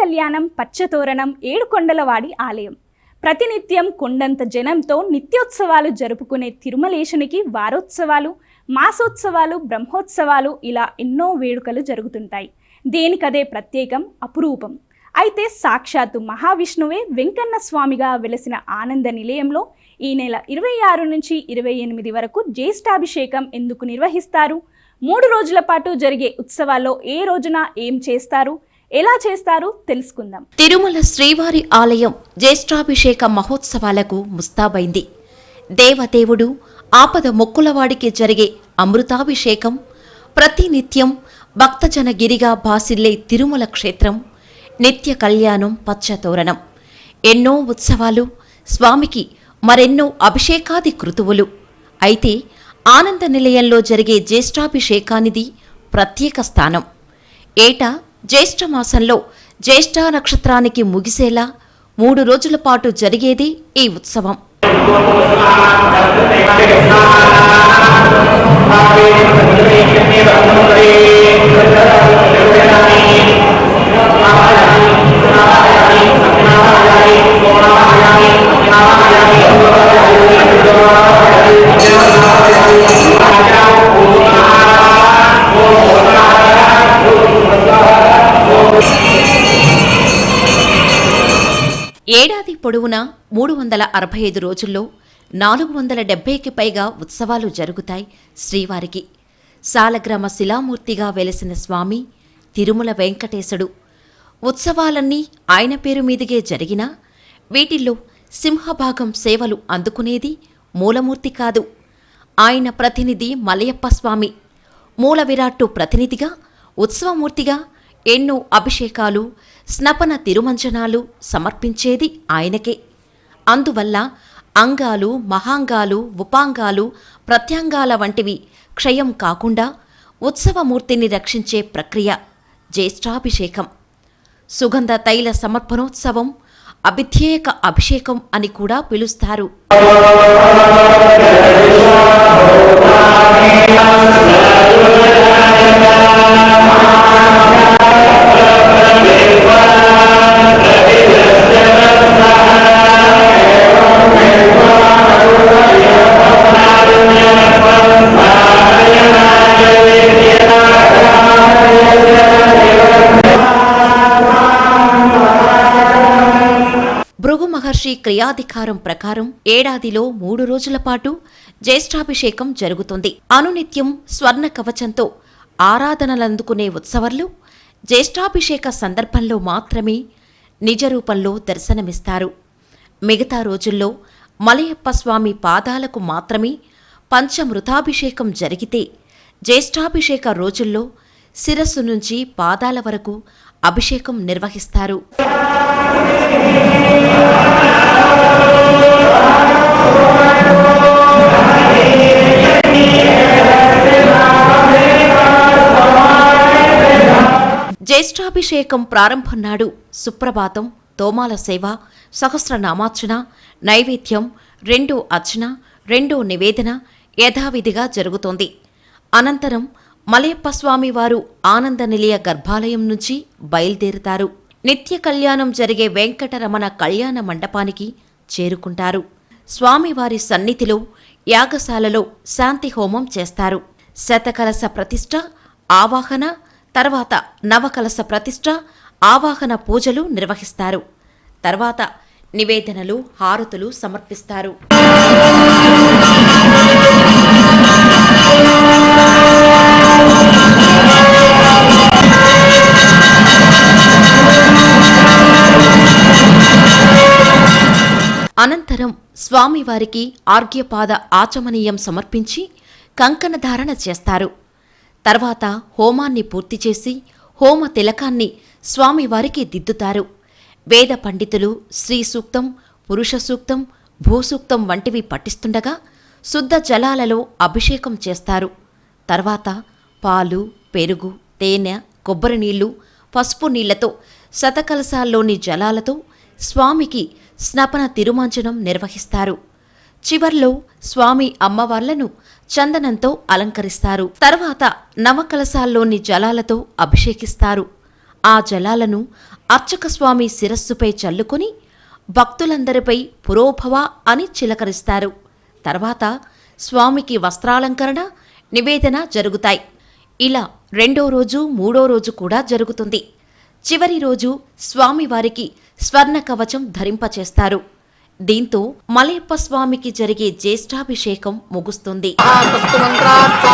కళ్యాణం, పచ్చతోరణం, ఏడుకొండలవాడి ఆలయం. ప్రతినిత్యం కొండంత జనంతో నిత్యోత్సవాలు జరుపుకునే తిరుమలేశునికి వారోత్సవాలు, మాసోత్సవాలు, బ్రహ్మోత్సవాలు ఇలా ఎన్నో వేడుకలు జరుగుతుంటాయి. దేనికదే ప్రత్యేకం, అపురూపం. అయితే సాక్షాత్తు మహావిష్ణువే వెంకన్న స్వామిగా వెలసిన ఆనంద నిలయంలో ఈ నెల 26 నుంచి 28 వరకు జ్యేష్ఠాభిషేకం ఎందుకు నిర్వహిస్తారు? 3 రోజుల పాటు జరిగే ఉత్సవాల్లో ఏ రోజున ఏం చేస్తారు, ఎలా చేస్తారు తెలుసుకుందాం. తిరుమల శ్రీవారి ఆలయం జ్యేష్ఠాభిషేక మహోత్సవాలకు ముస్తాబైంది. దేవదేవుడు ఆపద మొక్కులవాడికి జరిగే అమృతాభిషేకం ప్రతినిత్యం భక్తజన గిరిగా బాసిల్లే తిరుమల క్షేత్రం, నిత్య కళ్యాణం, పచ్చతోరణం, ఎన్నో ఉత్సవాలు, స్వామికి మరెన్నో అభిషేకాది కృతువులు. అయితే ఆనంద నిలయంలో జరిగే జ్యేష్ఠాభిషేకానిది ప్రత్యేక స్థానం. ఏటా జ్యేష్ఠమాసంలో జ్యేష్ఠ నక్షత్రానికి ముగిసేలా 3 రోజుల పాటు జరిగేది ఈ ఉత్సవం. ఏడాది పొడవునా 365 రోజుల్లో 470కి పైగా ఉత్సవాలు జరుగుతాయి శ్రీవారికి. సాలగ్రామ శిలామూర్తిగా వెలసిన స్వామి తిరుమల వెంకటేశుడు. ఉత్సవాలన్నీ ఆయన పేరు మీదుగే జరిగినా వీటిల్లో సింహభాగం సేవలు అందుకునేది మూలమూర్తి కాదు. ఆయన ప్రతినిధి మలయప్ప స్వామి. మూల విరాట్టు ప్రతినిధిగా, ఉత్సవమూర్తిగా ఎన్నో అభిషేకాలు, స్నపన తిరుమంజనాలు సమర్పించేది ఆయనకే. అందువల్ల అంగాలు, మహాంగాలు, ఉపాంగాలు, ప్రత్యంగాల వంటివి క్షయం కాకుండా ఉత్సవమూర్తిని రక్షించే ప్రక్రియ జ్యేష్ఠాభిషేకం. సుగంధ తైల సమర్పణోత్సవం, అభిధేయక అభిషేకం అని కూడా పిలుస్తారు. భృగు మహర్షి క్రియాధికారం ప్రకారం ఏడాదిలో 3 రోజుల పాటు జ్యేష్ఠాభిషేకం జరుగుతుంది. అనునిత్యం స్వర్ణ కవచంతో ఆరాధనలందుకునే ఉత్సవర్లు జ్యేష్ఠాభిషేక సందర్భంలో మాత్రమే నిజరూపంలో దర్శనమిస్తారు. మిగతా రోజుల్లో మలయప్ప స్వామి పాదాలకు మాత్రమే పంచమృతాభిషేకం జరిగితే, జ్యేష్ఠాభిషేక రోజుల్లో శిరస్సు నుంచి పాదాల వరకు అభిషేకం నిర్వహిస్తారు. జ్యేష్ఠాభిషేకం ప్రారంభం నాడు సుప్రభాతం, తోమాల సేవ, సహస్రనామార్చన, నైవేద్యం, 2 అర్చన, 2 నివేదన యథావిధిగా జరుగుతోంది. అనంతరం మలయప్ప స్వామి వారు ఆనంద నిలయ గర్భాలయం నుంచి బయలుదేరుతారు. నిత్య కళ్యాణం జరిగే వెంకటరమణ కళ్యాణ మండపానికి చేరుకుంటారు. స్వామివారి సన్నిధిలో యాగశాలలో శాంతి హోమం చేస్తారు. శతకలశ ప్రతిష్ఠ, ఆవాహన, తర్వాత నవకలశ ప్రతిష్ఠ, ఆవాహన పూజలు నిర్వహిస్తారు. తర్వాత నివేదనలు, హారతులు సమర్పిస్తారు. అనంతరం స్వామివారికి ఆర్ఘ్యపాద ఆచమనీయం సమర్పించి కంకణధారణ చేస్తారు. తర్వాత హోమాన్ని పూర్తి చేసి హోమ తిలకాన్ని స్వామివారికి దిద్దుతారు. వేద పండితులు శ్రీ సూక్తం, పురుష సూక్తం, భూసూక్తం వంటివి పఠిస్తుండగా శుద్ధ జలాలలో అభిషేకం చేస్తారు. తర్వాత పాలు, పెరుగు, తేనె, కొబ్బరి నీళ్లు, పసుపు నీళ్లతో శతకలశాల్లోని జలాలతో స్వామికి స్నపన తిరుమంజనం నిర్వహిస్తారు. చివర్లో స్వామి అమ్మవార్లను చందనంతో అలంకరిస్తారు. తర్వాత నవకలశాల్లోని జలాలతో అభిషేకిస్తారు. ఆ జలాలను అర్చక స్వామి శిరస్సుపై చల్లుకుని భక్తులందరిపై పురోభవ అని చిలకరిస్తారు. తర్వాత స్వామికి వస్త్రాలంకరణ, నివేదన జరుగుతాయి. ఇలా 2వ రోజు, 3వ రోజు కూడా జరుగుతుంది. చివరి రోజు స్వామివారికి స్వర్ణ కవచం ధరింపచేస్తారు. దీంతో మలయప్ప స్వామికి జరిగే జ్యేష్ఠాభిషేకం ముగుస్తుంది. మంత్రార్థ